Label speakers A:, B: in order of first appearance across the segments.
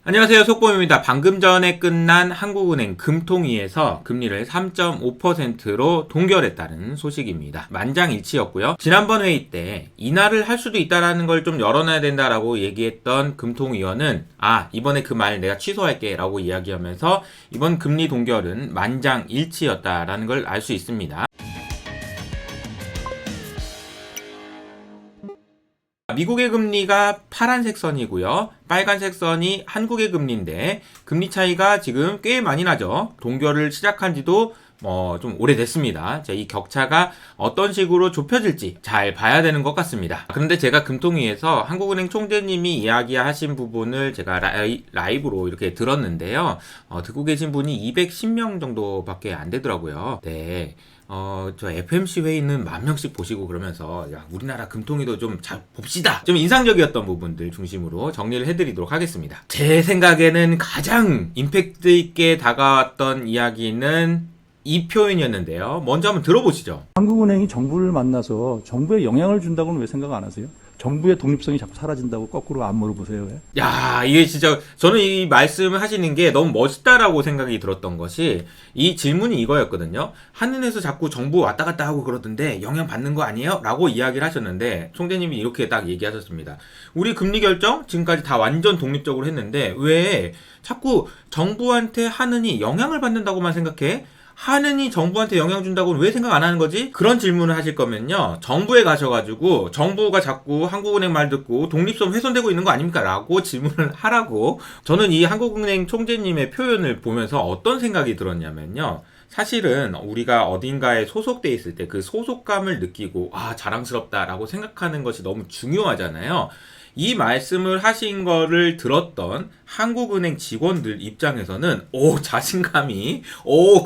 A: 안녕하세요, 속보입니다. 방금 전에 끝난 한국은행 금통위에서 금리를 3.5%로 동결했다는 소식입니다. 만장일치였고요. 지난번 회의 때 인하를 할 수도 있다라는 걸 좀 열어놔야 된다라고 얘기했던 금통위원은 이번에 그 말 내가 취소할게 라고 이야기하면서 이번 금리 동결은 만장일치였다라는 걸 알 수 있습니다. 미국의 금리가 파란색 선이고요. 빨간색 선이 한국의 금리인데 금리 차이가 지금 꽤 많이 나죠. 동결을 시작한 지도 좀 오래됐습니다. 이 격차가 어떤 식으로 좁혀질지 잘 봐야 되는 것 같습니다. 그런데 제가 금통위에서 한국은행 총재님이 이야기하신 부분을 제가 라이브로 이렇게 들었는데요. 듣고 계신 분이 210명 정도밖에 안 되더라고요. 네. 저 FMC 회의는 10,000명씩 보시고 그러면서 우리나라 금통위도 좀 잘 봅시다. 좀 인상적이었던 부분들 중심으로 정리를 해드리도록 하겠습니다. 제 생각에는 가장 임팩트 있게 다가왔던 이야기는 이 표현이었는데요. 먼저 한번 들어보시죠.
B: 한국은행이 정부를 만나서 정부에 영향을 준다고는 왜 생각 안 하세요? 정부의 독립성이 자꾸 사라진다고 거꾸로 안 물어보세요, 왜?
A: 이게 진짜 저는 이 말씀을 하시는 게 너무 멋있다라고 생각이 들었던 것이 이 질문이 이거였거든요. 한은에서 자꾸 정부 왔다 갔다 하고 그러던데 영향 받는 거 아니에요? 라고 이야기를 하셨는데 총재님이 이렇게 딱 얘기하셨습니다. 우리 금리 결정 지금까지 다 완전 독립적으로 했는데 왜 자꾸 정부한테 한은이 영향을 받는다고만 생각해? 한은이 정부한테 영향 준다고는 왜 생각 안 하는 거지? 그런 질문을 하실 거면요. 정부에 가셔가지고 정부가 자꾸 한국은행 말 듣고 독립성 훼손되고 있는 거 아닙니까? 라고 질문을 하라고. 저는 이 한국은행 총재님의 표현을 보면서 어떤 생각이 들었냐면요. 사실은 우리가 어딘가에 소속돼 있을 때 그 소속감을 느끼고 자랑스럽다라고 생각하는 것이 너무 중요하잖아요. 이 말씀을 하신 거를 들었던 한국은행 직원들 입장에서는 자신감이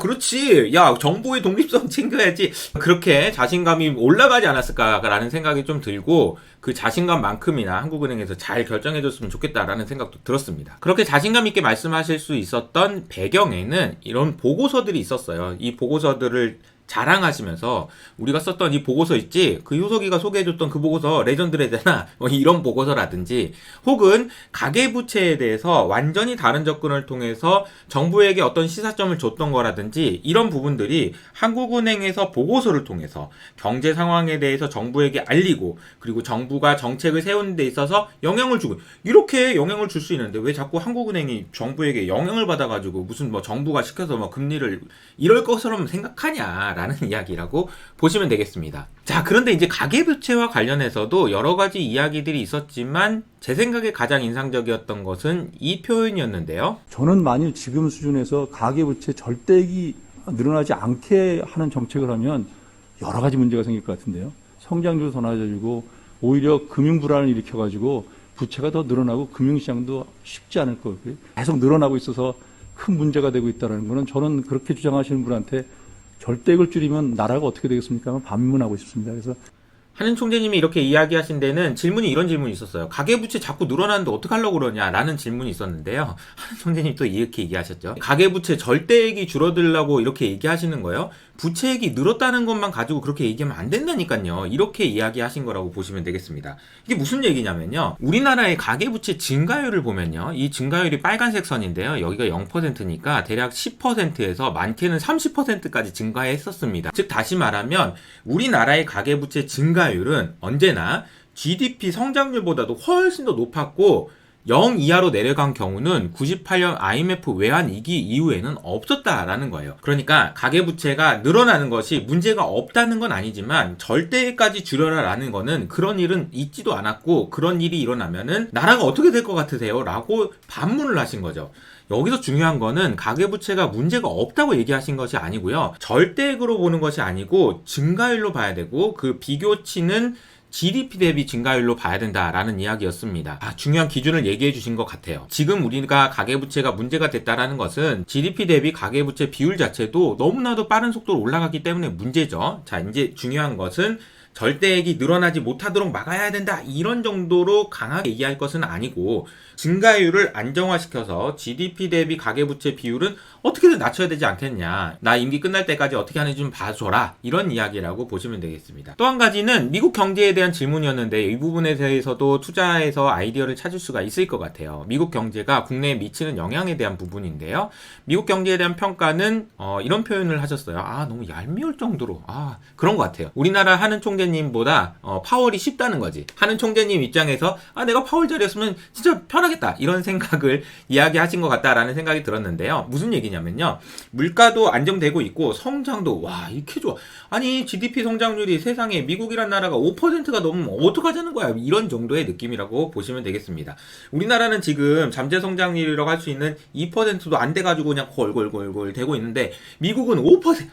A: 그렇지 정보의 독립성 챙겨야지 그렇게 자신감이 올라가지 않았을까라는 생각이 좀 들고 그 자신감만큼이나 한국은행에서 잘 결정해줬으면 좋겠다라는 생각도 들었습니다. 그렇게 자신감 있게 말씀하실 수 있었던 배경에는 이런 보고서들이 있었어요. 이 보고서들을 자랑하시면서 우리가 썼던 이 보고서 있지? 그 효석이가 소개해줬던 그 보고서 레전드래잖아. 이런 보고서라든지 혹은 가계부채에 대해서 완전히 다른 접근을 통해서 정부에게 어떤 시사점을 줬던 거라든지 이런 부분들이 한국은행에서 보고서를 통해서 경제 상황에 대해서 정부에게 알리고 그리고 정부가 정책을 세우는 데 있어서 영향을 주고 이렇게 영향을 줄 수 있는데 왜 자꾸 한국은행이 정부에게 영향을 받아가지고 무슨 정부가 시켜서 금리를 이럴 것처럼 생각하냐 라는 이야기라고 보시면 되겠습니다. 자, 그런데 이제 가계부채와 관련해서도 여러 가지 이야기들이 있었지만 제 생각에 가장 인상적이었던 것은 이 표현이었는데요.
B: 저는 만일 지금 수준에서 가계부채 절대액이 늘어나지 않게 하는 정책을 하면 여러 가지 문제가 생길 것 같은데요. 성장률도 더 낮아지고 오히려 금융불안을 일으켜가지고 부채가 더 늘어나고 금융시장도 쉽지 않을 거고요. 계속 늘어나고 있어서 큰 문제가 되고 있다는 거는 저는 그렇게 주장하시는 분한테 절대액을 줄이면 나라가 어떻게 되겠습니까? 반문하고 싶습니다. 그래서
A: 한은 총재님이 이렇게 이야기하신 데는 이런 질문이 있었어요. 가계부채 자꾸 늘어나는데 어떡하려고 그러냐 라는 질문이 있었는데요. 한은 총재님이 또 이렇게 얘기하셨죠. 가계부채 절대액이 줄어들라고 이렇게 얘기하시는 거예요. 부채액이 늘었다는 것만 가지고 그렇게 얘기하면 안 된다니까요. 이렇게 이야기하신 거라고 보시면 되겠습니다. 이게 무슨 얘기냐면요. 우리나라의 가계부채 증가율을 보면요. 이 증가율이 빨간색 선인데요. 여기가 0%니까 대략 10%에서 많게는 30%까지 증가했었습니다. 즉 다시 말하면 우리나라의 가계부채 증가율은 언제나 GDP 성장률보다도 훨씬 더 높았고 0 이하로 내려간 경우는 98년 IMF 외환위기 이후에는 없었다라는 거예요. 그러니까 가계부채가 늘어나는 것이 문제가 없다는 건 아니지만 절대까지 줄여라라는 거는 그런 일은 있지도 않았고 그런 일이 일어나면은 나라가 어떻게 될 것 같으세요? 라고 반문을 하신 거죠. 여기서 중요한 거는 가계부채가 문제가 없다고 얘기하신 것이 아니고요. 절대액으로 보는 것이 아니고 증가율로 봐야 되고 그 비교치는 GDP 대비 증가율로 봐야 된다라는 이야기였습니다. 중요한 기준을 얘기해 주신 것 같아요. 지금 우리가 가계부채가 문제가 됐다라는 것은 GDP 대비 가계부채 비율 자체도 너무나도 빠른 속도로 올라갔기 때문에 문제죠. 자, 이제 중요한 것은 절대액이 늘어나지 못하도록 막아야 된다 이런 정도로 강하게 얘기할 것은 아니고 증가율을 안정화시켜서 GDP 대비 가계부채 비율은 어떻게든 낮춰야 되지 않겠냐. 나 임기 끝날 때까지 어떻게 하는지 좀 봐줘라. 이런 이야기라고 보시면 되겠습니다. 또 한 가지는 미국 경제에 대한 질문이었는데 이 부분에 대해서도 투자해서 아이디어를 찾을 수가 있을 것 같아요. 미국 경제가 국내에 미치는 영향에 대한 부분인데요. 미국 경제에 대한 평가는 이런 표현을 하셨어요. 너무 얄미울 정도로 그런 것 같아요. 우리나라 하는 총재님보다 파월이 쉽다는 거지. 하는 총재님 입장에서 내가 파월 자리였으면 진짜 편하겠다 이런 생각을 이야기하신 것 같다라는 생각이 들었는데요. 무슨 얘기냐면요. 물가도 안정되고 있고 성장도 이렇게 좋아. 아니 GDP 성장률이 세상에 미국이란 나라가 5%가 넘으면 어떡하자는 거야. 이런 정도의 느낌이라고 보시면 되겠습니다. 우리나라는 지금 잠재 성장률이라고 할 수 있는 2%도 안 돼가지고 그냥 골골골골 되고 있는데 미국은 5%.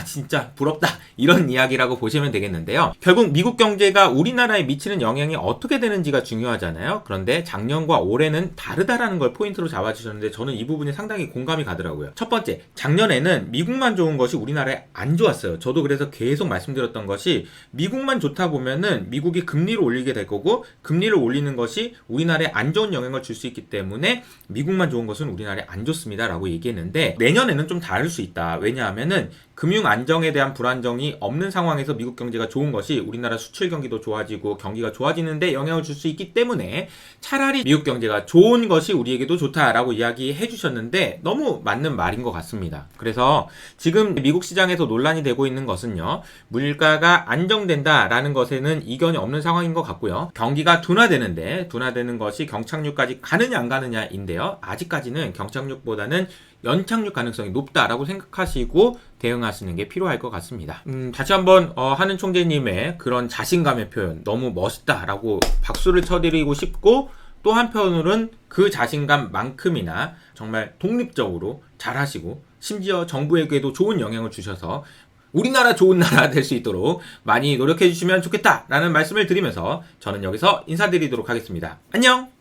A: 진짜 부럽다. 이런 이야기라고 보시면 되겠는데요. 결국 미국 경제가 우리나라에 미치는 영향이 어떻게 되는지가 중요하잖아요. 그런데 작년과 올해는 다르다라는 걸 포인트로 잡아주셨는데 저는 이 부분이 상당히 공감이 가더라고요. 첫 번째, 작년에는 미국만 좋은 것이 우리나라에 안 좋았어요. 저도 그래서 계속 말씀드렸던 것이 미국만 좋다 보면은 미국이 금리를 올리게 될 거고 금리를 올리는 것이 우리나라에 안 좋은 영향을 줄 수 있기 때문에 미국만 좋은 것은 우리나라에 안 좋습니다. 라고 얘기했는데 내년에는 좀 다를 수 있다. 왜냐하면은 금융 안정에 대한 불안정이 없는 상황에서 미국 경제가 좋은 것이 우리나라 수출 경기도 좋아지고 경기가 좋아지는데 영향을 줄 수 있기 때문에 차라리 미국 경제가 좋은 것이 우리에게도 좋다라고 이야기해 주셨는데 너무 맞는 말인 것 같습니다. 그래서 지금 미국 시장에서 논란이 되고 있는 것은요. 물가가 안정된다라는 것에는 이견이 없는 상황인 것 같고요. 경기가 둔화되는 것이 경착륙까지 가느냐 안 가느냐인데요. 아직까지는 경착륙보다는 연착륙 가능성이 높다라고 생각하시고 대응하시는 게 필요할 것 같습니다. 다시 한번 하는 총재님의 그런 자신감의 표현 너무 멋있다라고 박수를 쳐드리고 싶고 또 한편으로는 그 자신감만큼이나 정말 독립적으로 잘하시고 심지어 정부에게도 좋은 영향을 주셔서 우리나라 좋은 나라 될 수 있도록 많이 노력해 주시면 좋겠다라는 말씀을 드리면서 저는 여기서 인사드리도록 하겠습니다. 안녕!